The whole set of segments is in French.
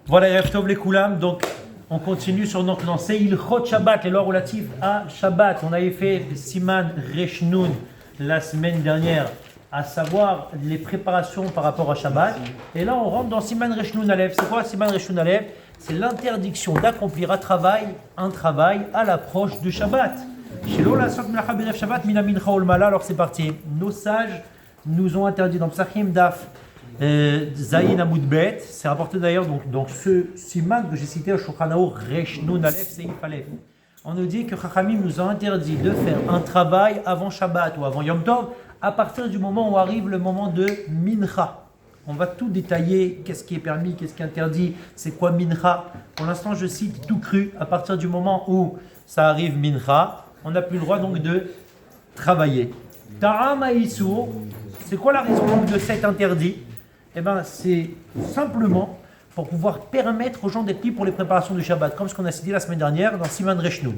Voilà, Erev Tov les Koulam. Donc, on continue sur notre lancée. Ilchot Shabbat, les lois relatives à Shabbat. On avait fait Siman Resh Nun la semaine dernière, à savoir les préparations par rapport à Shabbat. Et là, on rentre dans Siman Resh Nun Aleph. C'est quoi Siman Resh Nun Aleph? C'est l'interdiction d'accomplir un travail à l'approche de Shabbat. Alors c'est parti. Nos sages nous ont interdit dans Psachim Daf Zayin Amoudbet, c'est rapporté d'ailleurs donc ce siman que j'ai cité au Shulchan Aruch Resh Nun Aleph Seif Aleph. On nous dit que Chachamim nous a interdit de faire un travail avant Shabbat ou avant Yom Tov à partir du moment où arrive le moment de Mincha. On va tout détailler, qu'est-ce qui est permis, qu'est-ce qui est interdit, c'est quoi Mincha. Pour l'instant je cite tout cru, à partir du moment où ça arrive Mincha, on n'a plus le droit donc de travailler. Ta'am ha'isur, c'est quoi la raison donc de cet interdit? Eh bien, c'est simplement pour pouvoir permettre aux gens d'être libres pour les préparations du Shabbat, comme ce qu'on a cité la semaine dernière dans Siman Resh Nun.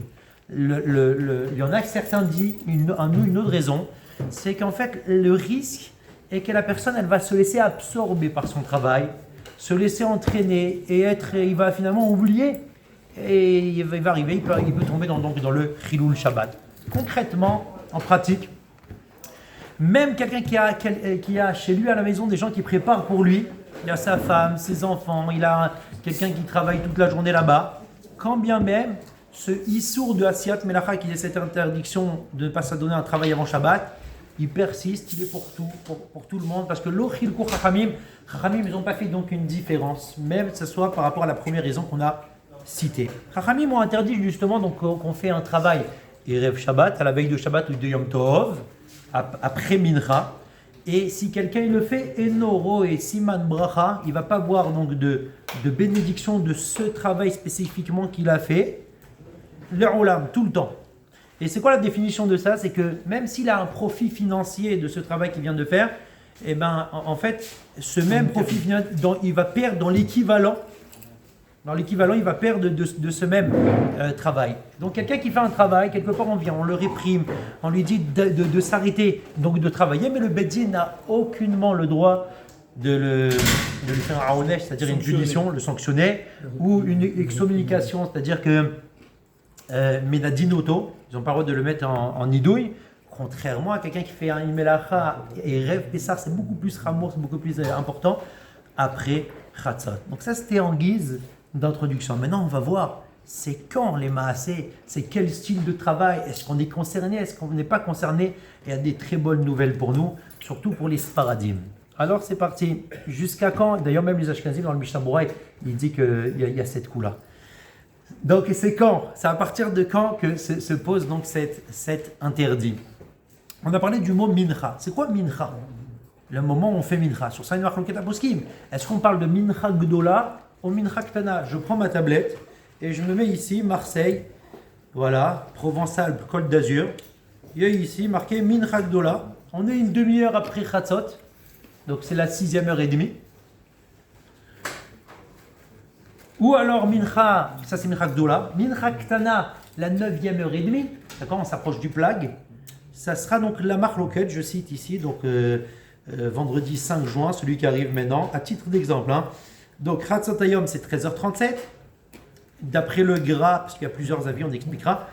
Il y en a certains disent une autre raison, c'est qu'en fait le risque est que la personne elle va se laisser absorber par son travail, se laisser entraîner et il va finalement oublier et il va arriver, il peut tomber dans le Chilul Shabbat. Concrètement, en pratique, même quelqu'un qui a chez lui à la maison des gens qui préparent pour lui, il a sa femme, ses enfants, il a quelqu'un qui travaille toute la journée là-bas, quand bien même ce Issour de Asiyat Melacha, qui est cette interdiction de ne pas s'adonner à un travail avant Shabbat, il persiste, il est pour tout le monde, parce que l'Ochilkou Chachamim, ils n'ont pas fait donc une différence, même que ce soit par rapport à la première raison qu'on a citée. Chachamim ont interdit justement donc, qu'on fait un travail Erev Shabbat, à la veille de Shabbat ou de Yom Tov, après Mincha, et si quelqu'un il le fait, Enoro et Siman Bracha, il ne va pas voir donc de bénédiction de ce travail spécifiquement qu'il a fait, le Olam, tout le temps. Et c'est quoi la définition de ça? C'est que même s'il a un profit financier de ce travail qu'il vient de faire, eh ben, en fait, ce même profit, il va perdre dans l'équivalent. Dans l'équivalent, il va perdre de ce même travail. Donc quelqu'un qui fait un travail, quelque part on vient, on le réprime, on lui dit de s'arrêter, donc de travailler, mais le Beddin n'a aucunement le droit de le faire un aonesh, c'est-à-dire une punition, le sanctionner, ou une excommunication, c'est-à-dire que Menadinoto, ils n'ont pas le droit de le mettre en nidouille, contrairement à quelqu'un qui fait un Melacha et rêve Pessar, c'est beaucoup plus ramour, c'est beaucoup plus important après Chatzot. Donc ça c'était en guise d'introduction. Maintenant on va voir, c'est quand les maasé, c'est quel style de travail, est-ce qu'on est concerné, est-ce qu'on n'est pas concerné. Il y a des très bonnes nouvelles pour nous, surtout pour les Sfaradim. Alors c'est parti, jusqu'à quand? D'ailleurs même les Ashkenazim dans le Mishnah Berurah, il dit qu'il y a cette coup-là. Donc c'est quand? C'est à partir de quand que se pose donc cet interdit? On a parlé du mot mincha. C'est quoi mincha? Le moment où on fait mincha. Sur ça, il y a une marque poskim. Est-ce qu'on parle de mincha gdola ou mincha ktana? Je prends ma tablette et je me mets ici, Marseille, voilà, Provence-Alpes, Côte d'Azur. Il y a ici marqué mincha gdola. On est une demi-heure après Chatzot, donc c'est la 6e heure et demie. Ou alors mincha, ça c'est mincha gdola. Mincha ktana, la 9e heure et demie. D'accord, on s'approche du plag. Ça sera donc la marloquette, je cite ici, donc vendredi 5 juin, celui qui arrive maintenant, à titre d'exemple. Hein. Donc Chatzot Hayom, c'est 13h37. D'après le gras, parce qu'il y a plusieurs avis, on expliquera.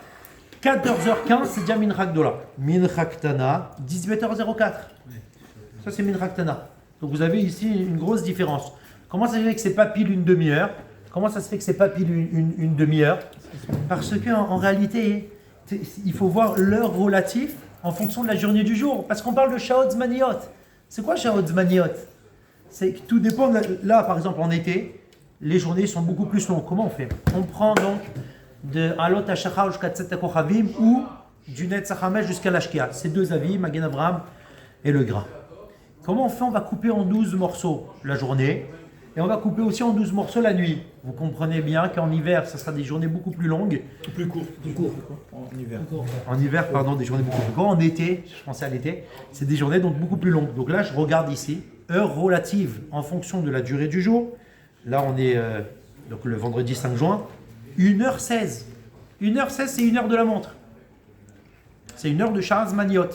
14h15, c'est déjà Mincha Gdola. Mincha Ktana, 18h04. Ça, c'est Mincha Ktana. Donc vous avez ici une grosse différence. Comment ça se fait que c'est pas pile une demi-heure? Comment ça se fait que c'est pas pile une demi-heure? Parce qu'en réalité, il faut voir l'heure relative en fonction de la journée du jour. Parce qu'on parle de Shaot Zmaniot. C'est quoi Shaot Zmaniot? C'est que tout dépend. Là, par exemple, en été, les journées sont beaucoup plus longues. Comment on fait? On prend donc de Alot HaShachar jusqu'à Tzet HaKochavim ou du Netz HaChamesh jusqu'à l'Ashkia. C'est deux avis, Magen Avraham et le gras. Comment on fait? On va couper en 12 morceaux la journée et on va couper aussi en 12 morceaux la nuit. Vous comprenez bien qu'en hiver, ça sera des journées beaucoup plus longues. Plus court. En hiver. En hiver, pardon, des journées beaucoup plus courtes. En été, je pensais à l'été, c'est des journées donc beaucoup plus longues. Donc là, je regarde ici, heure relative en fonction de la durée du jour. Là, on est donc le vendredi 5 juin, 1h16. 1h16, c'est 1 heure de la montre. C'est 1 heure de Sha'az Maniot.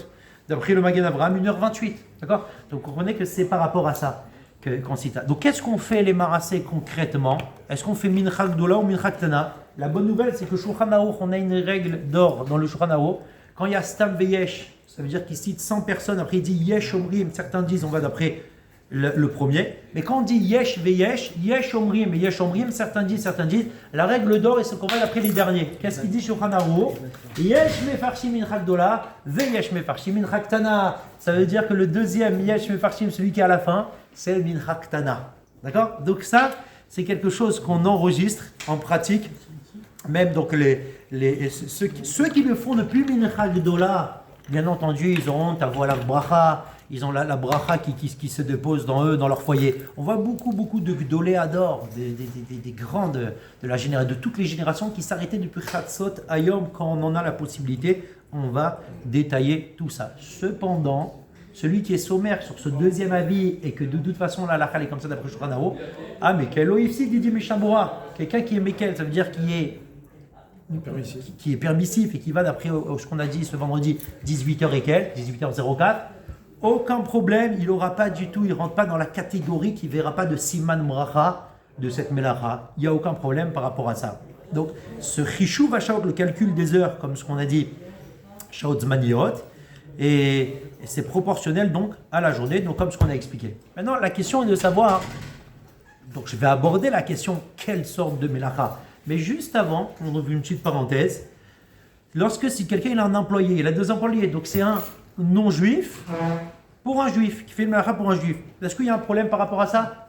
D'après le Magen Avraham, 1h28. D'accord? Donc vous comprenez que c'est par rapport à ça qu'on cite. Donc qu'est-ce qu'on fait les marassés concrètement? Est-ce qu'on fait mincha gdola ou mincha ktana? La bonne nouvelle, c'est que Shulchan Aruch, on a une règle d'or dans le Shulchan Aruch. Quand il y a stam veyesh, ça veut dire qu'il cite 100 personnes, après il dit yesh omrim, certains disent on va d'après le premier. Mais quand on dit yesh veyesh, yesh omrim et yesh omrim, certains disent, la règle d'or est ce qu'on va d'après les derniers. Qu'est-ce qu'il dit Shulchan Aruch? Yesh mefarshim mincha gdola, veyesh mefarshim mincha ktana. Ça veut dire que le deuxième yesh mefarshim, celui qui est à la fin, c'est le mincha ktana. D'accord? Donc ça, c'est quelque chose qu'on enregistre en pratique. Même donc ceux qui le font depuis mincha gdola, bien entendu, ils auront à voir la bracha, ils ont la bracha qui se dépose dans eux, dans leur foyer. On voit beaucoup de gdoléadors, des grands de toutes les générations qui s'arrêtaient depuis Chatzot à Yom quand on en a la possibilité. On va détailler tout ça. Cependant, celui qui est sommaire sur ce deuxième avis et que de toute façon la halakha est comme ça d'après Shulchan Aruch, Mekel Oifsi Didi Mishabura, quelqu'un qui est Mekel, ça veut dire qui est permissif et qui va d'après ce qu'on a dit ce vendredi 18h et quelques, 18h04, aucun problème, il n'aura pas du tout, il ne rentre pas dans la catégorie qui ne verra pas de siman bracha de cette melacha. Il n'y a aucun problème par rapport à ça. Donc ce chishou va le calcul des heures, comme ce qu'on a dit, shaot zmaniot, et c'est proportionnel donc à la journée, donc comme ce qu'on a expliqué. Maintenant la question est de savoir, donc je vais aborder la question quelle sorte de melacha. Mais juste avant, on ouvre une petite parenthèse. Si quelqu'un a un employé, il a 2 employés, donc c'est un non-juif pour un juif, qui fait le melacha pour un juif. Est-ce qu'il y a un problème par rapport à ça?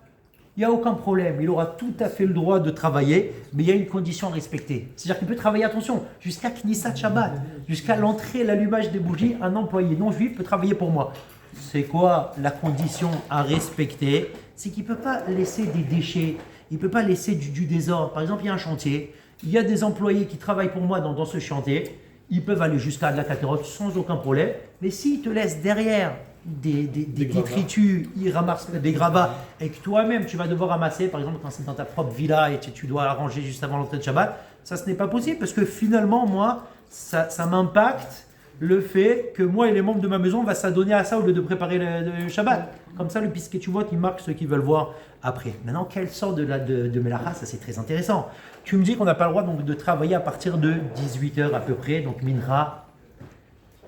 Il n'y a aucun problème. Il aura tout à fait le droit de travailler, mais il y a une condition à respecter. C'est-à-dire qu'il peut travailler, attention, jusqu'à Knissat Shabbat, jusqu'à l'entrée et l'allumage des bougies, un employé non-juif peut travailler pour moi. C'est quoi la condition à respecter? C'est qu'il ne peut pas laisser des déchets. Il ne peut pas laisser du désordre. Par exemple, il y a un chantier, il y a des employés qui travaillent pour moi dans ce chantier, ils peuvent aller jusqu'à de la catérote sans aucun problème, mais s'ils te laissent derrière des détritus, ils ramassent des gravats, et que toi-même tu vas devoir ramasser, par exemple quand c'est dans ta propre villa et tu dois arranger juste avant l'entrée de Shabbat, ça ce n'est pas possible parce que finalement moi, ça m'impacte le fait que moi et les membres de ma maison, on va s'adonner à ça au lieu de préparer le Shabbat. Comme ça, le pisquet tu vois qui marque ceux qui veulent voir après. Maintenant, quelle sorte de melacha? Ça, c'est très intéressant. Tu me dis qu'on n'a pas le droit donc, de travailler à partir de 18h à peu près, donc mincha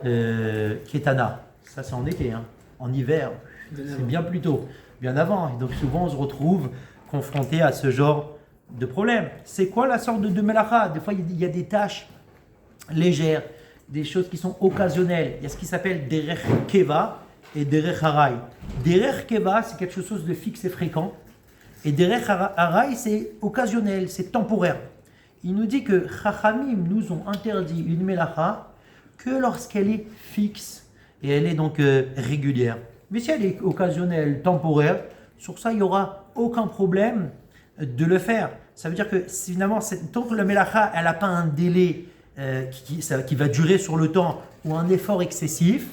ketana. Ça, c'est en été. Hein. En hiver, c'est bien plus tôt, bien avant. Et donc, souvent, on se retrouve confronté à ce genre de problème. C'est quoi la sorte de melacha? Des fois, il y a des tâches légères, des choses qui sont occasionnelles. Il y a ce qui s'appelle derech keva et derech harai. Derech keva, c'est quelque chose de fixe et fréquent. Et derech harai, c'est occasionnel, c'est temporaire. Il nous dit que Chachamim nous ont interdit une melacha que lorsqu'elle est fixe et elle est donc régulière. Mais si elle est occasionnelle, temporaire, sur ça, il n'y aura aucun problème de le faire. Ça veut dire que finalement, tant que la melacha, elle n'a pas un délai qui va durer sur le temps ou un effort excessif,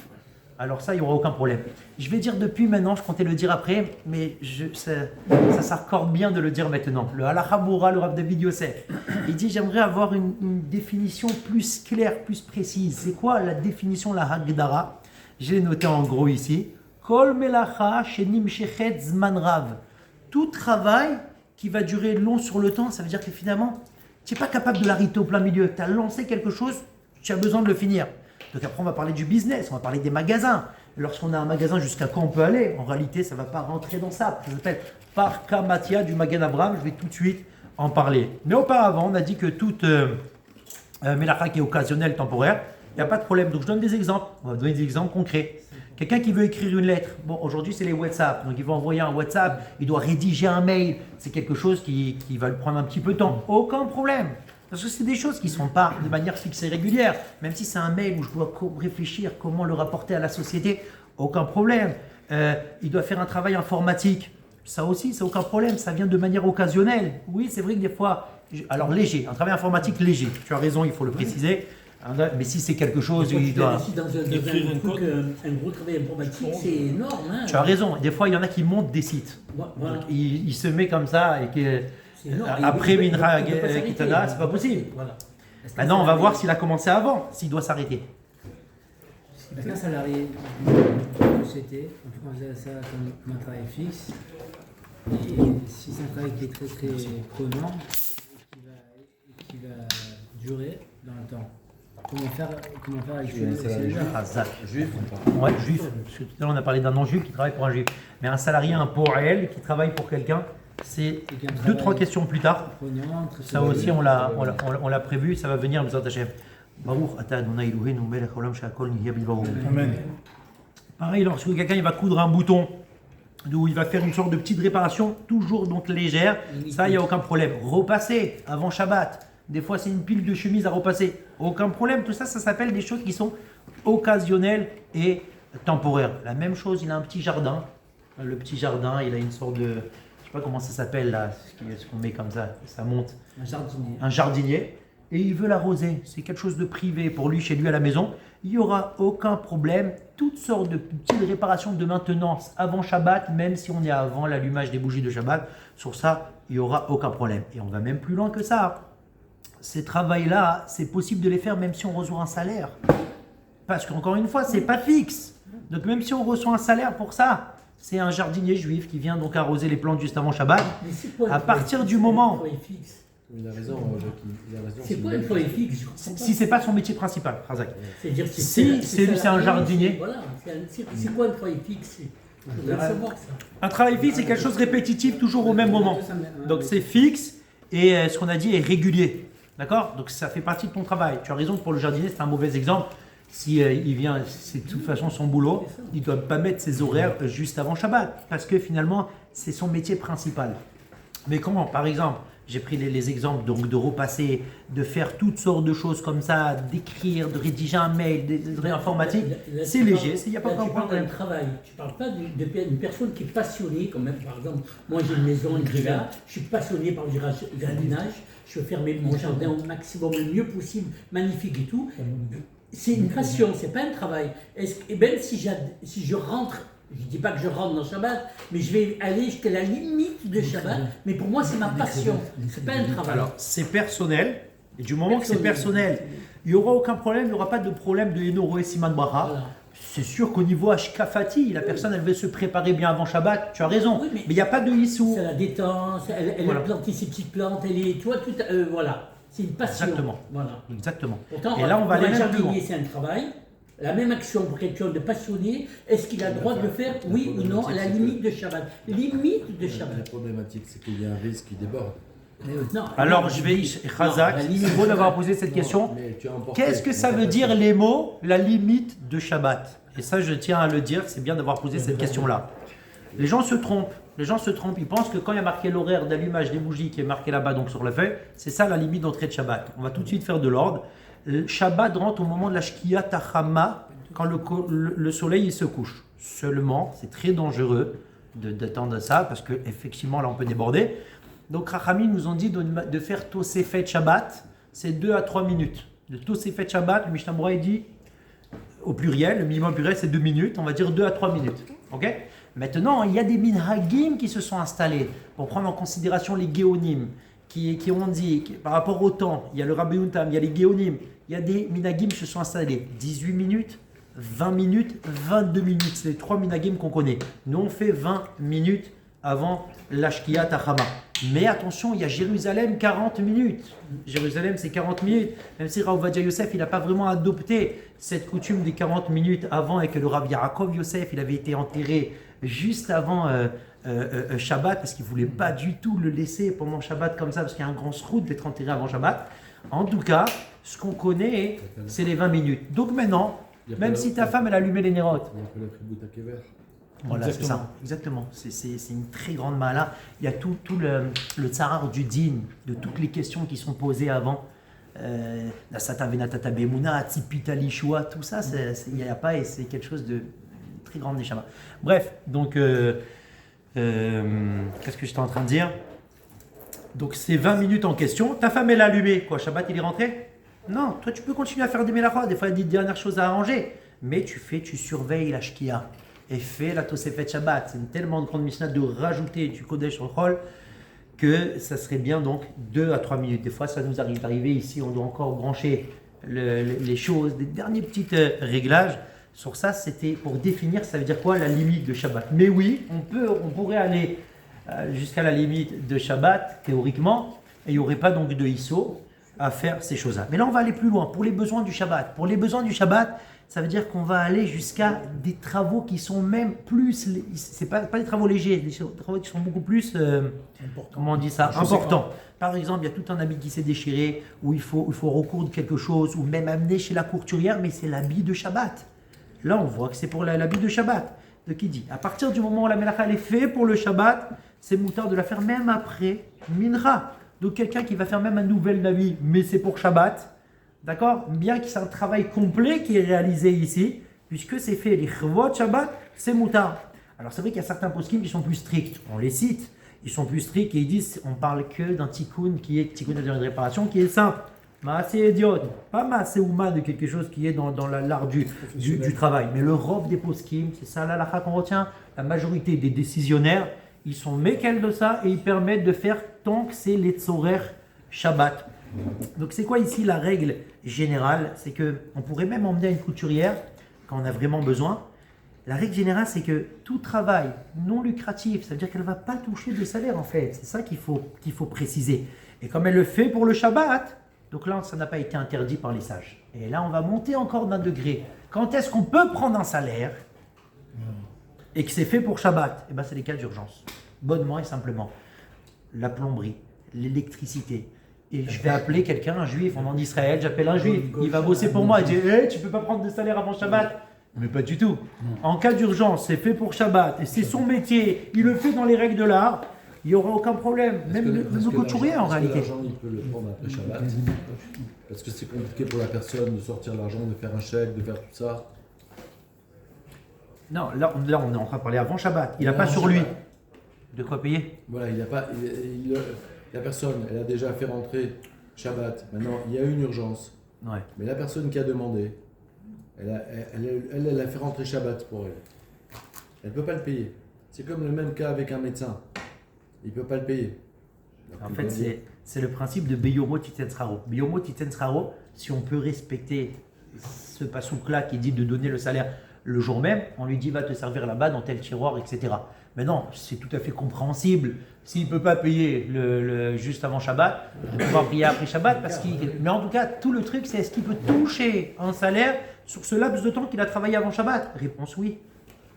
alors ça, il n'y aura aucun problème. Je vais dire depuis maintenant, je comptais le dire après, mais ça s'accorde bien de le dire maintenant. Le Halacha Boura, le Rav David Yosef, il dit j'aimerais avoir une définition plus claire, plus précise. C'est quoi la définition, la Hagdara? J'ai noté en gros ici. Kol melacha shenim shechet zman rav. Tout travail qui va durer long sur le temps, ça veut dire que finalement, tu n'es pas capable de l'arrêter au plein milieu. Tu as lancé quelque chose, tu as besoin de le finir. Donc après, on va parler du business, on va parler des magasins. Lorsqu'on a un magasin, jusqu'à quand on peut aller? En réalité, ça ne va pas rentrer dans ça. Ça s'appelle par Kamatia du Magen Abraham. Je vais tout de suite en parler. Mais auparavant, on a dit que toute melacha qui est occasionnelle, temporaire, il n'y a pas de problème. Donc je donne des exemples. On va donner des exemples concrets. Quelqu'un qui veut écrire une lettre, bon aujourd'hui c'est les WhatsApp, donc il va envoyer un WhatsApp, il doit rédiger un mail, c'est quelque chose qui va lui prendre un petit peu de temps, aucun problème. Parce que c'est des choses qui ne sont pas de manière fixe et régulière, même si c'est un mail où je dois réfléchir comment le rapporter à la société, aucun problème. Il doit faire un travail informatique, ça aussi c'est aucun problème, ça vient de manière occasionnelle. Oui c'est vrai que des fois, alors léger, un travail informatique léger, tu as raison, il faut le préciser. Mais si c'est quelque chose, il doit écrire un code. Un gros travail informatique, c'est énorme. Hein. Tu as raison. Des fois, il y en a qui montent des sites. Voilà. Il se met comme ça et que après Minra Kitana, c'est pas possible. Voilà. Maintenant, on va voir s'il a commencé avant, s'il doit s'arrêter. Un salarié de société, on faisait ça comme un travail fixe. Et si c'est un travail qui est très très prenant et qui va durer dans le temps, comment faire avec celui-là? Juif. Ouais, juif. Parce que tout à l'heure on a parlé d'un non-juif qui travaille pour un juif. Mais un salarié, un poël qui travaille pour quelqu'un, c'est 2-3 questions plus tard. Ça aussi on l'a prévu, ça va venir. Baruch ata Adonai Eloheinu melech haolam she'akol nihya bidbaro. Amen. Pareil, lorsque quelqu'un il va coudre un bouton, d'où il va faire une sorte de petite réparation, toujours donc légère, ça il n'y a aucun problème. Repasser avant Shabbat, des fois c'est une pile de chemise à repasser, aucun problème. Tout ça, ça s'appelle des choses qui sont occasionnelles et temporaires. La même chose, il a un petit jardin. Le petit jardin, il a une sorte de, je sais pas comment ça s'appelle là, ce qu'on met comme ça monte. Un jardinier. Un jardinier. Et il veut l'arroser. C'est quelque chose de privé pour lui, chez lui à la maison. Il n'y aura aucun problème. Toutes sortes de petites réparations de maintenance avant Shabbat, même si on est avant l'allumage des bougies de Shabbat. Sur ça, il n'y aura aucun problème. Et on va même plus loin que ça. Ces travails-là, c'est possible de les faire même si on reçoit un salaire. Parce qu'encore une fois, c'est pas fixe. Donc même si on reçoit un salaire pour ça, c'est un jardinier juif qui vient donc arroser les plantes juste avant Shabbat. À partir du moment... Il a raison, C'est quoi un employé fixe? Si c'est pas son métier principal, Razak. C'est-à-dire que Si c'est un jardinier. Voilà, c'est quoi un employé fixe? Je voudrais savoir ça. Un travail fixe, c'est quelque chose de répétitif, toujours au même moment. Donc c'est fixe et ce qu'on a dit est régulier. D'accord? Donc ça fait partie de ton travail. Tu as raison, pour le jardinier, c'est un mauvais exemple. Si il vient, c'est de toute façon son boulot, il ne doit pas mettre ses horaires juste avant Shabbat. Parce que finalement, c'est son métier principal. Mais comment? Par exemple, j'ai pris les exemples donc de repasser, de faire toutes sortes de choses comme ça, d'écrire, de rédiger un mail, des informatiques. C'est léger, il n'y a pas de problème. Tu parles d'un travail, tu ne parles pas d'une personne qui est passionnée, comme même par exemple, moi j'ai une maison, une villa, je suis passionné par le jardinage, je veux faire mon jardin au maximum, le mieux possible, magnifique et tout. C'est une passion, c'est pas un travail. Et même si je rentre, je ne dis pas que je rentre dans Shabbat, mais je vais aller jusqu'à la limite de Shabbat. Mais pour moi, c'est ma passion. C'est pas un travail. Alors, c'est personnel. Et du moment que c'est personnel, il n'y aura aucun problème. Il n'y aura pas de problème de Enoro et Siman Bracha. Voilà. C'est sûr qu'au niveau Ashkafati, la personne, elle veut se préparer bien avant Shabbat. Tu as raison. Oui, mais il n'y a pas de Issou. Ça la détend. Elle a planté ses petites plantes. Elle est, tu vois, tout, voilà. C'est une passion. Exactement. Voilà. Exactement. Pourtant, et là, on va aller même plus loin. C'est un travail. La même action pour quelqu'un de passionné, est-ce qu'il a le droit de le faire, oui ou non, à la limite de Shabbat? Limite de Shabbat. La problématique, c'est qu'il y a un risque qui déborde. Non, alors, je vais, Khazak, c'est beau d'avoir posé cette question. Qu'est-ce que ça veut dire les mots, la limite de Shabbat? Et ça, je tiens à le dire, c'est bien d'avoir posé cette question-là. Les gens se trompent. Ils pensent que quand il y a marqué l'horaire d'allumage des bougies qui est marqué là-bas, donc sur la feuille, c'est ça la limite d'entrée de Shabbat. On va tout de suite faire de l'ordre. Shabbat rentre au moment de la Shkia Tachama, quand le soleil il se couche. Seulement, c'est très dangereux d'attendre ça, parce qu'effectivement, là, on peut déborder. Donc, Rachamim nous ont dit de faire Tosefet Shabbat, c'est 2 à 3 minutes. Le Tosefet Shabbat, le Mishnah Berurah, il dit, au pluriel, le minimum pluriel, c'est 2 minutes, on va dire 2 à 3 minutes. Ok? Maintenant, il y a des minhagim qui se sont installés pour prendre en considération les géonim, qui ont dit, par rapport au temps, il y a le Rabbi Untam, il y a les géonim, il y a des minagim qui se sont installés. 18 minutes, 20 minutes, 22 minutes. C'est les 3 minagim qu'on connaît. Nous, on fait 20 minutes avant l'Ashkia Tachama. Mais attention, il y a Jérusalem, 40 minutes. Jérusalem, c'est 40 minutes. Même si Rav Ovadia Yosef, il n'a pas vraiment adopté cette coutume des 40 minutes avant et que le Rav Yaakov Yosef, il avait été enterré juste avant Shabbat parce qu'il ne voulait pas du tout le laisser pendant Shabbat comme ça parce qu'il y a un grand sroud d'être enterré avant Shabbat. En tout cas, ce qu'on connaît, c'est les 20 minutes. Donc maintenant, même si ta femme, elle a allumé les nérotes. Voilà, c'est ça. Exactement. C'est une très grande mala. Il y a tout le tsarar du din, de toutes les questions qui sont posées avant. La sata venatata bemuna, tipita lishua, tout ça, il n'y a pas et c'est quelque chose de très grand neshama. Bref, donc, qu'est-ce que j'étais en train de dire? Donc, c'est 20 minutes en question. Ta femme, elle a allumé. Quoi, Shabbat, il est rentré? Non, toi, tu peux continuer à faire des mélachot. Des fois, il y a des dernières choses à arranger. Mais tu surveilles la shkia. Et fais la Tosefet Shabbat. C'est une tellement grande Mishnah de rajouter du Kodesh sur le Chol que ça serait bien donc 2 à 3 minutes. Des fois, ça nous arrive d'arriver ici, on doit encore brancher les choses, des derniers petits réglages. Sur ça, c'était pour définir, ça veut dire quoi la limite de Shabbat. Mais oui, on pourrait aller jusqu'à la limite de Shabbat, théoriquement, et il n'y aurait pas donc de Issur à faire ces choses-là. Mais là, on va aller plus loin, pour les besoins du Shabbat. Pour les besoins du Shabbat, ça veut dire qu'on va aller jusqu'à des travaux qui sont même plus, c'est pas des travaux légers, des travaux qui sont beaucoup plus, comment on dit ça, importants. Par exemple, il y a tout un habit qui s'est déchiré, où il faut recoudre quelque chose, ou même amener chez la courturière, mais c'est l'habit de Shabbat. Là, on voit que c'est pour l'habit de Shabbat. De qui dit, à partir du moment où la melacha elle est faite pour le Shabbat, c'est moutard de la faire même après Mincha. Donc quelqu'un qui va faire même un nouvel navi, mais c'est pour Shabbat, d'accord? Bien que c'est un travail complet qui est réalisé ici, puisque c'est fait les chevaux de Shabbat, c'est moutard. Alors c'est vrai qu'il y a certains poskim qui sont plus stricts, on les cite, ils sont plus stricts et ils disent, on parle que d'un tikkun qui est tikkun de réparation qui est simple. Maasé idiot, pas maasé ouma de quelque chose qui est dans l'art du travail. Mais le robe des poskim, c'est ça l'halakha qu'on retient. La majorité des décisionnaires, ils sont méquels de ça et ils permettent de faire tant que c'est les tzorer Shabbat. Donc c'est quoi ici la règle générale? C'est qu'on pourrait même emmener à une couturière quand on a vraiment besoin. La règle générale, c'est que tout travail non lucratif, ça veut dire qu'elle ne va pas toucher de salaire en fait. C'est ça qu'il faut préciser. Et comme elle le fait pour le Shabbat, donc là, ça n'a pas été interdit par les sages. Et là, on va monter encore d'un degré. Quand est-ce qu'on peut prendre un salaire et que c'est fait pour Shabbat? Eh bien, c'est les cas d'urgence. Bonnement et simplement. La plomberie, l'électricité. Et je vais appeler quelqu'un, un juif, on est en Israël, j'appelle un juif. Il va bosser pour moi. Il dit, hey, tu ne peux pas prendre de salaire avant Shabbat? Mais pas du tout. En cas d'urgence, c'est fait pour Shabbat. Et c'est son métier. Il le fait dans les règles de l'art. Il n'y aura aucun problème, même le couturier en réalité. L'argent, il peut le prendre après Shabbat. Parce que c'est compliqué pour la personne de sortir l'argent, de faire un chèque, de faire tout ça. Non, là on est en train de parler avant Shabbat. Il n'a pas sur lui de quoi payer. Voilà, il n'a pas. La personne, elle a déjà fait rentrer Shabbat. Maintenant, il y a une urgence. Ouais. Mais la personne qui a demandé, elle a fait rentrer Shabbat pour elle. Elle ne peut pas le payer. C'est comme le même cas avec un médecin. Il ne peut pas le payer. En fait, c'est le principe de Beyomo Titensraro. Beyomo Titensraro, si on peut respecter ce pasouk-là qui dit de donner le salaire le jour même, on lui dit va te servir là-bas dans tel tiroir, etc. Mais non, c'est tout à fait compréhensible. S'il ne peut pas payer juste avant Shabbat, il peut pouvoir payer après Shabbat. Mais en tout cas, tout le truc, c'est est-ce qu'il peut toucher un salaire sur ce laps de temps qu'il a travaillé avant Shabbat? Réponse oui.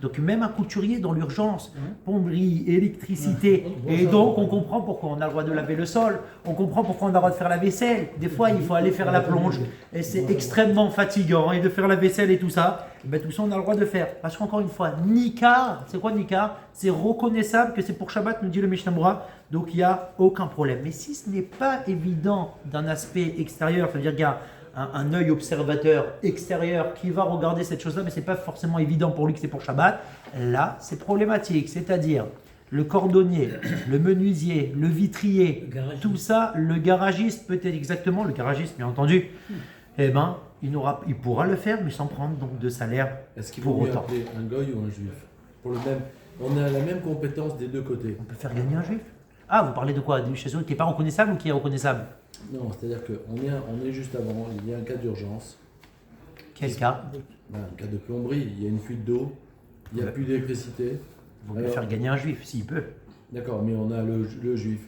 Donc même un couturier dans l'urgence, plomberie, électricité, et donc on comprend pourquoi on a le droit de laver le sol, on comprend pourquoi on a le droit de faire la vaisselle. Des fois il faut aller faire la plonge et c'est extrêmement fatigant et de faire la vaisselle et tout ça, tout ça on a le droit de faire. Parce qu'encore une fois, Nikar, c'est quoi Nikar? C'est reconnaissable que c'est pour Shabbat, nous dit le Mishnah Berurah, donc il n'y a aucun problème. Mais si ce n'est pas évident d'un aspect extérieur, c'est-à-dire qu'il y a un œil observateur extérieur qui va regarder cette chose-là, mais ce n'est pas forcément évident pour lui que c'est pour Shabbat, là, c'est problématique. C'est-à-dire le cordonnier, le menuisier, le vitrier, tout ça, le garagiste peut-être exactement, le garagiste bien entendu, eh ben, il pourra le faire, mais sans prendre donc de salaire. Est-ce qu'il pour faut mieux autant appeler un goy ou un juif? Pour le même, on a la même compétence des deux côtés. On peut faire gagner un juif? Ah, vous parlez de quoi? Chez eux qui n'est pas reconnaissable ou qui est reconnaissable? Non, c'est-à-dire qu'on est juste avant, il y a un cas d'urgence. Quel cas? Un cas de plomberie, il y a une fuite d'eau, il n'y a plus d'électricité. Vous pouvez faire gagner un juif, s'il peut. D'accord, mais on a le juif.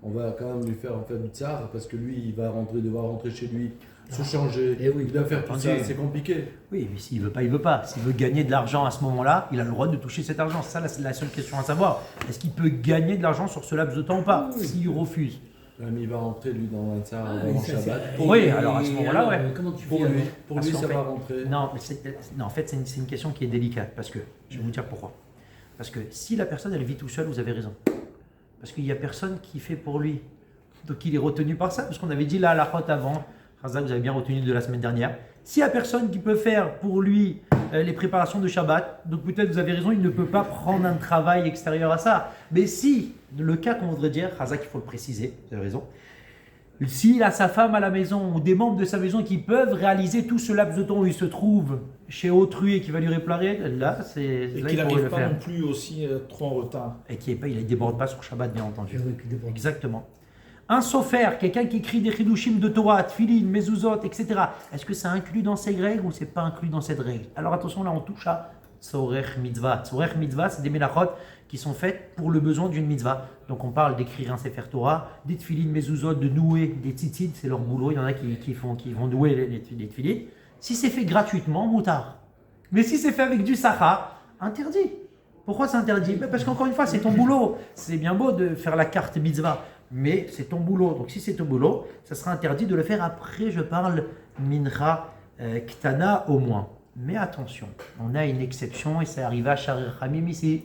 On va quand même lui faire en fait du tsar parce que lui, il va devoir rentrer chez lui, se changer, il doit faire tout ça, c'est compliqué. Oui, mais s'il veut pas, il veut pas. S'il veut gagner de l'argent à ce moment-là, il a le droit de toucher cet argent. C'est ça la seule question à savoir. Est-ce qu'il peut gagner de l'argent sur ce laps de temps ou pas? S'il refuse. Mais il va rentrer lui dans un tsar avant Shabbat. Oui, alors à ce moment-là, ouais. Comment tu Pour fais lui, alors ça va rentrer. Non, en fait, c'est une question qui est délicate parce que je vais vous dire pourquoi. Parce que si la personne elle vit tout seul, vous avez raison. Parce qu'il n'y a personne qui fait pour lui. Donc il est retenu par ça. Parce qu'on avait dit là à la route avant, Razak, vous avez bien retenu de la semaine dernière. S'il n'y a personne qui peut faire pour lui les préparations de Shabbat, donc peut-être vous avez raison, il ne peut pas prendre un travail extérieur à ça. Mais si, le cas qu'on voudrait dire, Razak, il faut le préciser, vous avez raison. S'il a sa femme à la maison ou des membres de sa maison qui peuvent réaliser tout ce laps de temps où il se trouve chez autrui et qui va lui réparer, là, et qu'il n'arrive pas non plus aussi trop en retard. Et qu'il ne déborde pas sur Shabbat, bien entendu. Exactement. Un sofer, quelqu'un qui écrit des chidushim de Torah, tfilin, mezuzot, etc. Est-ce que ça inclut dans ces règles ou c'est pas inclus dans cette règle? Alors attention, là on touche à tzorech mitzvah. Tzorech mitzvah, c'est des melachot qui sont faites pour le besoin d'une mitzvah. Donc on parle d'écrire un sefer Torah, des tefilin mezuzot, de nouer des tzitzit, c'est leur boulot. Il y en a qui vont nouer les tefilin. Si c'est fait gratuitement, moutard. Mais si c'est fait avec du sachar, interdit. Pourquoi c'est interdit? Parce qu'encore une fois, c'est ton boulot. C'est bien beau de faire la carte mitzvah, mais c'est ton boulot. Donc si c'est ton boulot, ça sera interdit de le faire. Après, je parle mincha ktana au moins. Mais attention, on a une exception et ça arrive à Sharir Hamim ici.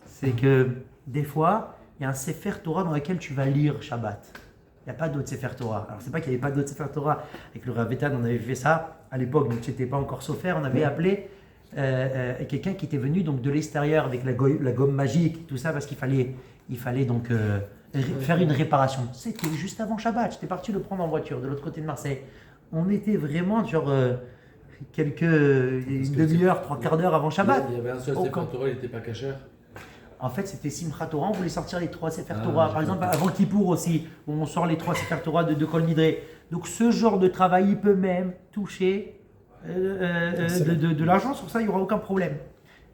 C'est que des fois, il y a un Sefer Torah dans lequel tu vas lire Shabbat. Il n'y a pas d'autre Sefer Torah. Alors, c'est pas qu'il n'y avait pas d'autre Sefer Torah. Avec le Rav Etan, on avait fait ça à l'époque, donc c'était pas encore Sofer. On avait appelé quelqu'un qui était venu donc de l'extérieur avec la gomme magique, tout ça, parce qu'il fallait donc faire une réparation. C'était juste avant Shabbat. J'étais parti le prendre en voiture de l'autre côté de Marseille. On était vraiment genre une demi-heure, trois quarts d'heure avant Shabbat. Il y avait un seul Sefer Torah, il n'était pas cachère. En fait, c'était Simchat Torah, on voulait sortir les 3 Sefer Torah. Par exemple, avant Kippour aussi, où on sort les 3 Sefer Torah de Kol Nidre. Donc, ce genre de travail, il peut même toucher de l'argent. Sur ça, il n'y aura aucun problème.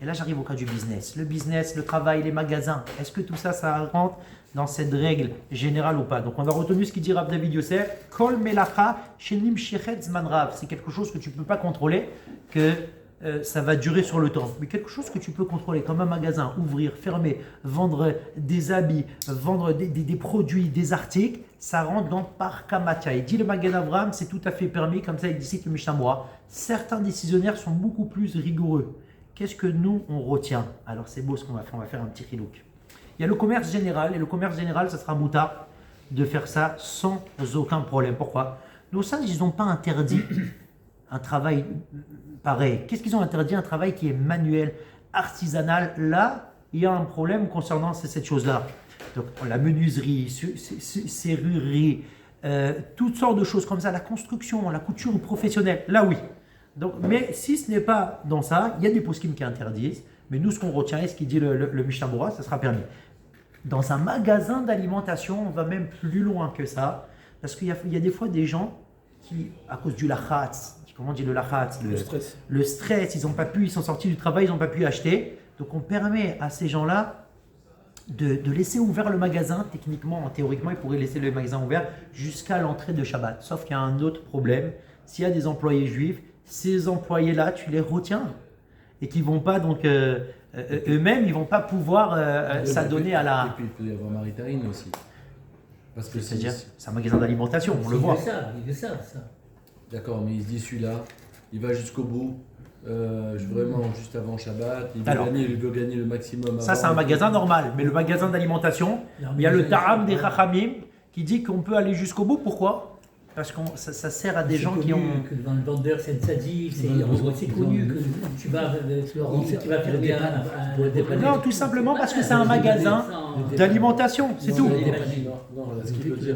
Et là, j'arrive au cas du business. Le business, le travail, les magasins. Est-ce que tout ça, ça rentre dans cette règle générale ou pas? Donc, on a retenu ce qu'il dit Rav David Yosef. Kol melacha shenim shechet zman rav. C'est quelque chose que tu ne peux pas contrôler, que ça va durer sur le temps. Mais quelque chose que tu peux contrôler, comme un magasin, ouvrir, fermer, vendre des habits, vendre des produits, des articles, ça rentre dans Parkamatia. Il dit le Magen Avraham, c'est tout à fait permis, comme ça il dit le Mishnah Moura. Certains décisionnaires sont beaucoup plus rigoureux. Qu'est-ce que nous, on retient? Alors c'est beau ce qu'on va faire, on va faire un petit rilouk. Il y a le commerce général, et le commerce général, ça sera moutard de faire ça sans aucun problème. Pourquoi? Nos sages, ils n'ont pas interdit un travail pareil. Qu'est-ce qu'ils ont interdit? Un travail qui est manuel, artisanal. Là, il y a un problème concernant cette chose-là. Donc, la menuiserie, serrurerie, toutes sortes de choses comme ça, la construction, la couture professionnelle, là oui. Donc, mais si ce n'est pas dans ça, il y a des poskim qui interdisent. Mais nous, ce qu'on retient et ce qu'il dit le Mishnah Moura, ça sera permis. Dans un magasin d'alimentation, on va même plus loin que ça. Parce qu'il y a des fois des gens qui, à cause du lachatz, comment on dit le lachatz, le stress, ils sont sortis du travail, ils n'ont pas pu acheter. Donc on permet à ces gens-là de laisser ouvert le magasin. Techniquement, théoriquement, ils pourraient laisser le magasin ouvert jusqu'à l'entrée de Shabbat. Sauf qu'il y a un autre problème. S'il y a des employés juifs, ces employés-là, tu les retiens. Et qui ne vont pas, donc, eux-mêmes, ils ne vont pas pouvoir s'adonner à la... Et puis il peut y avoir Maritarine aussi. Parce que c'est-à-dire, c'est un magasin d'alimentation, on le voit. Il veut ça. D'accord, mais il se dit celui-là, il va jusqu'au bout, vraiment juste avant Shabbat, il veut gagner le maximum. Ça, c'est un magasin normal, mais le magasin d'alimentation, il y a le Ta'am des Chachamim qui dit qu'on peut aller jusqu'au bout. Pourquoi? Parce que ça sert à des gens qui ont. Que devant le vendeur, c'est sadique, c'est connu que tu vas faire bien. Non, tout simplement parce que c'est un magasin d'alimentation, c'est tout. Non, ce qu'il veut dire,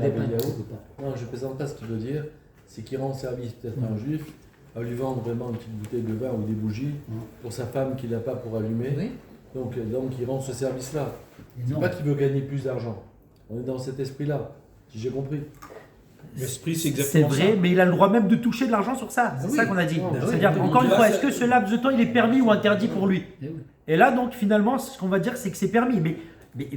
non, je ne plaisante pas ce qu'il veut dire, c'est qu'il rend service peut-être à un juif à lui vendre vraiment une petite bouteille de vin ou des bougies pour sa femme qu'il n'a pas pour allumer. Oui. Donc il rend ce service-là. C'est pas qu'il veut gagner plus d'argent. On est dans cet esprit-là, si j'ai compris. L'esprit, c'est exactement ça. C'est vrai, mais il a le droit même de toucher de l'argent sur ça. C'est ça qu'on a dit. C'est-à-dire, encore une fois, est-ce que ce laps de temps, il est permis ou interdit pour lui? Et là, donc, finalement, ce qu'on va dire, c'est que c'est permis. Mais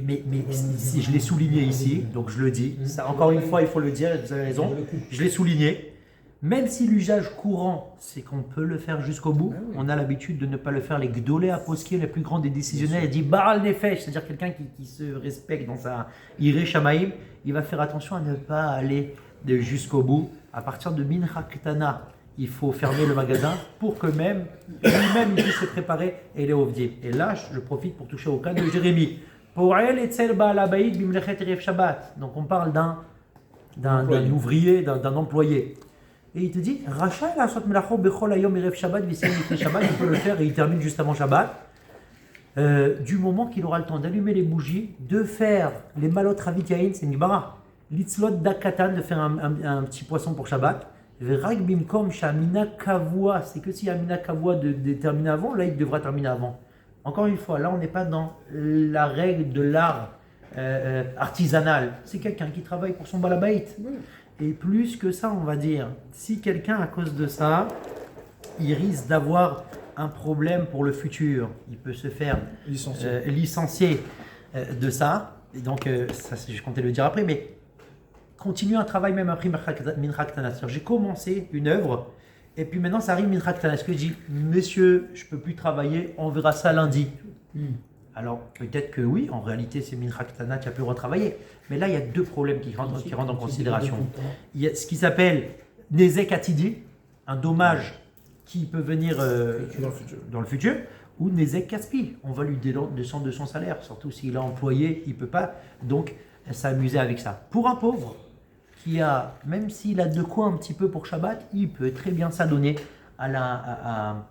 si je l'ai souligné ici, donc je le dis, ça, encore une fois, il faut le dire, vous avez raison, je l'ai souligné. Même si l'usage courant, c'est qu'on peut le faire jusqu'au bout, on a l'habitude de ne pas le faire. Les gdolé à posquier, les plus grands des décisionnaires, il dit Baral Nefesh, c'est-à-dire quelqu'un qui se respecte dans sa Iré Shamaïm, il va faire attention à ne pas aller jusqu'au bout. À partir de Mincha Ketana, il faut fermer le magasin pour que même lui-même il puisse se préparer et les ovdier. Et là, je profite pour toucher au cas de Jérémie. Donc on parle d'un ouvrier, d'un employé. Et il te dit, Racha la sot melacho bechol hayom erev Shabbat v'isayim lifnei Shabbat, il peut le faire et il termine juste avant Shabbat. Du moment qu'il aura le temps d'allumer les bougies, de faire les malot ravit yain, c'est une bara. Litzlot dakatan, de faire un petit poisson pour Shabbat. V'rak bimkom shamina kavua, c'est que si amina kavua de terminer avant, là il devra terminer avant. Encore une fois, là on n'est pas dans la règle de l'art artisanal. C'est quelqu'un qui travaille pour son balabait. Et plus que ça, on va dire, si quelqu'un, à cause de ça, il risque d'avoir un problème pour le futur. Il peut se faire licencier de ça. Et donc, ça, je comptais le dire après, mais continue un travail même après Mincha Ktana. J'ai commencé une œuvre, et puis maintenant ça arrive Mincha Ktana. Est-ce que je dis, messieurs, je ne peux plus travailler, on verra ça lundi. Alors, peut-être que oui, en réalité, c'est Mincha Ktana, tu as pu retravailler. Mais là, il y a deux problèmes qui rentrent en considération. Il y a ce qui s'appelle Nezek Atidi, un dommage qui peut venir dans le futur, ou Nezek Kaspi. On va lui descendre de son salaire, surtout s'il est employé, il ne peut pas donc s'amuser avec ça. Pour un pauvre, qui a, même s'il a de quoi un petit peu pour Shabbat, il peut très bien s'adonner à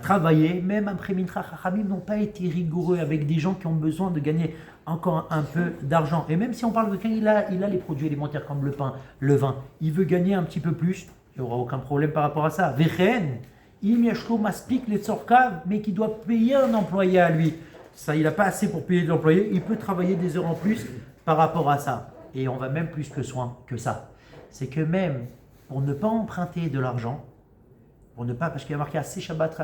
travailler, même après Mincha. Chachamim n'ont pas été rigoureux avec des gens qui ont besoin de gagner encore un peu d'argent. Et même si on parle de quelqu'un, il a les produits alimentaires comme le pain, le vin, il veut gagner un petit peu plus, il n'y aura aucun problème par rapport à ça. Vechen, im yashlo maspik les tzorkav, mais qui doit payer un employé à lui. Ça, il n'a pas assez pour payer l'employé, il peut travailler des heures en plus par rapport à ça. Et on va même plus que soin que ça. C'est que même pour ne pas emprunter de l'argent, pour ne pas, parce qu'il y a marqué assez Shabbat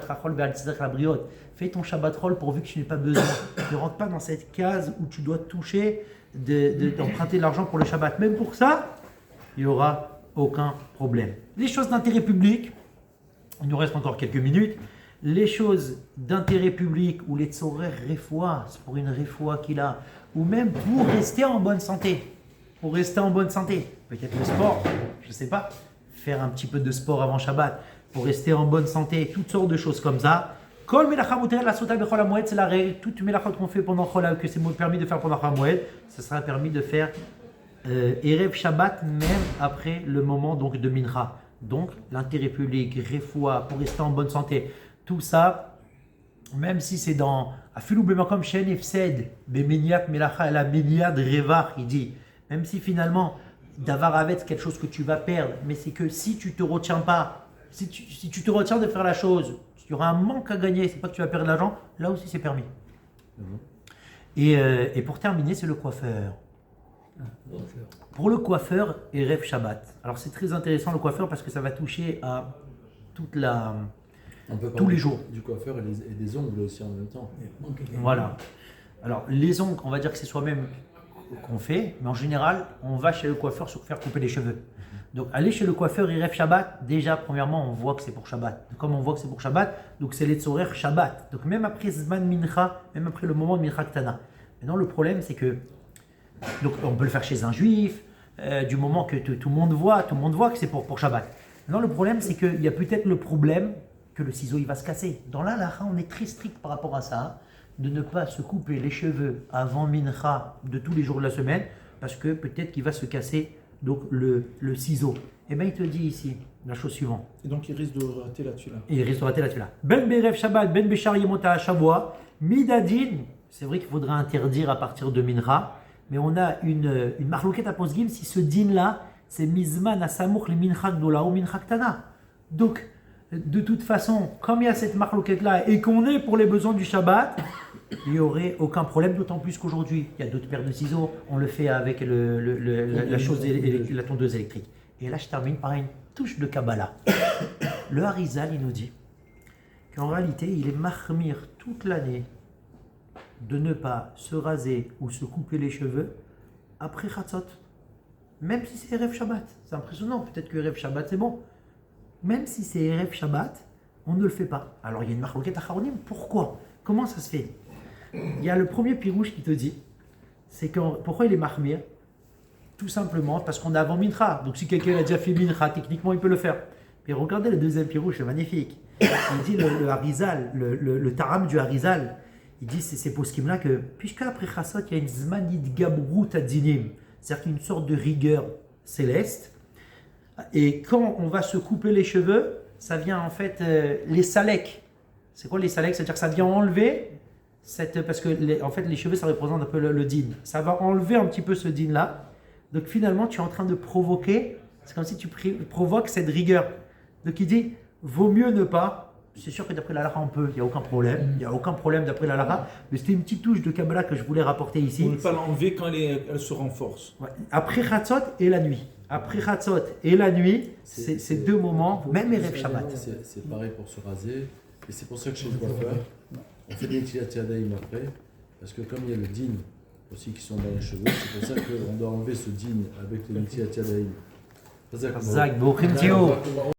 Rachol Be'al Tzedek Labriot, fais ton Shabbat Rol pourvu que tu n'aies pas besoin. Ne rentre pas dans cette case où tu dois toucher, d'emprunter de l'argent pour le Shabbat. Même pour ça, il n'y aura aucun problème. Les choses d'intérêt public, il nous reste encore quelques minutes. Les choses d'intérêt public ou les tzorer refoua, c'est pour une refoua qu'il a, ou même pour rester en bonne santé. Pour rester en bonne santé. Peut-être le sport, je ne sais pas. Faire un petit peu de sport avant Shabbat. Pour rester en bonne santé. Toutes sortes de choses comme ça. Kol melacha muteret lasota bechol hamoed, c'est la règle. Toutes les melachot qu'on fait pendant Chol, que c'est permis de faire pendant Hamoed, ça sera permis de faire Erev Shabbat, même après le moment donc, de Mincha. Donc, l'intérêt public, refoua, pour rester en bonne santé. Tout ça, même si c'est dans Afilou bemakom shen ifsed bemeniat melacha la meniat revar, il dit, même si finalement davar avet c'est quelque chose que tu vas perdre, mais c'est que si tu te retiens pas, si tu te retiens de faire la chose, il y aura un manque à gagner, c'est pas que tu vas perdre de l'argent, là aussi c'est permis. Et pour terminer, c'est le coiffeur. Pour le coiffeur, Erev Shabbat. Alors c'est très intéressant le coiffeur parce que ça va toucher à toute la... tous les jours. Du coiffeur et des ongles aussi en même temps. Voilà. Alors les ongles, on va dire que c'est soi-même qu'on fait, mais en général, on va chez le coiffeur se faire couper les cheveux. Donc aller chez le coiffeur Erev Shabbat, déjà premièrement, on voit que c'est pour Shabbat. Comme on voit que c'est pour Shabbat, donc c'est les tzorer Shabbat. Donc même après Zman Mincha, même après le moment de Mincha Ktana. Maintenant le problème c'est que donc on peut le faire chez un juif, du moment que tout le monde voit que c'est pour Shabbat. Maintenant le problème c'est qu'il y a peut-être le problème que le ciseau il va se casser. Dans l'Halacha, on est très strict par rapport à ça, de ne pas se couper les cheveux avant Mincha de tous les jours de la semaine, parce que peut-être qu'il va se casser donc le ciseau. Et bien il te dit ici la chose suivante. Et donc il risque de rater la tula. Et il risque de rater la tula. Ben Berev Shabbat, Ben Bechar Yemota Shavua, Midadin, c'est vrai qu'il faudra interdire à partir de Mincha, mais on a une marloquette à Posgim, si ce din là, c'est Mizman Asamour le Mincha Gdola ou Mincha Ktana. Donc, de toute façon, comme il y a cette marloquette-là et qu'on est pour les besoins du Shabbat, il n'y aurait aucun problème, d'autant plus qu'aujourd'hui, il y a d'autres paires de ciseaux, on le fait avec la tondeuse électrique. Et là, je termine par une touche de Kabbalah. Le Harizal, il nous dit qu'en réalité, il est mahmir toute l'année de ne pas se raser ou se couper les cheveux après Chatzot. Même si c'est Erev Shabbat. C'est impressionnant, peut-être que Erev Shabbat c'est bon. Même si c'est Erev Shabbat, on ne le fait pas. Alors il y a une marloquette à Charonim, pourquoi? Comment ça se fait? Il y a le premier pirouche qui te dit, c'est pourquoi il est mahmir? Tout simplement parce qu'on est avant Mincha. Donc si quelqu'un a déjà fait Mincha, techniquement il peut le faire. Mais regardez le deuxième pirouche, c'est magnifique. Il dit le Harizal, le Taram du Harizal, il dit c'est pour ce qui me là que, puisqu'après Chassot, il y a une Zmanid Gabrut Adzinim, c'est-à-dire qu'il y a une sorte de rigueur céleste. Et quand on va se couper les cheveux, ça vient en fait les saleks. C'est quoi les saleks? C'est-à-dire que ça vient enlever, parce que en fait les cheveux ça représente un peu le din. Ça va enlever un petit peu ce din là. Donc finalement tu es en train de provoquer, c'est comme si tu provoques cette rigueur. Donc il dit, vaut mieux ne pas. C'est sûr que d'après la Lara on peut, il n'y a aucun problème. Il n'y a aucun problème d'après la Lara. Mais c'était une petite touche de Kabbalah que je voulais rapporter ici. Pour ne pas l'enlever quand elle se renforce. Ouais. Après Chatzot et la nuit. après Chatzot et la nuit, c'est deux moments, même Erev Shabbat. C'est pareil pour se raser. Et c'est pour ça que chez le coiffeur, on fait des Netilat Yadayim après. Parce que comme il y a le din aussi qui sont dans les cheveux, c'est pour ça qu'on doit enlever ce din avec les Netilat Yadayim. Zach, Bochim Tio.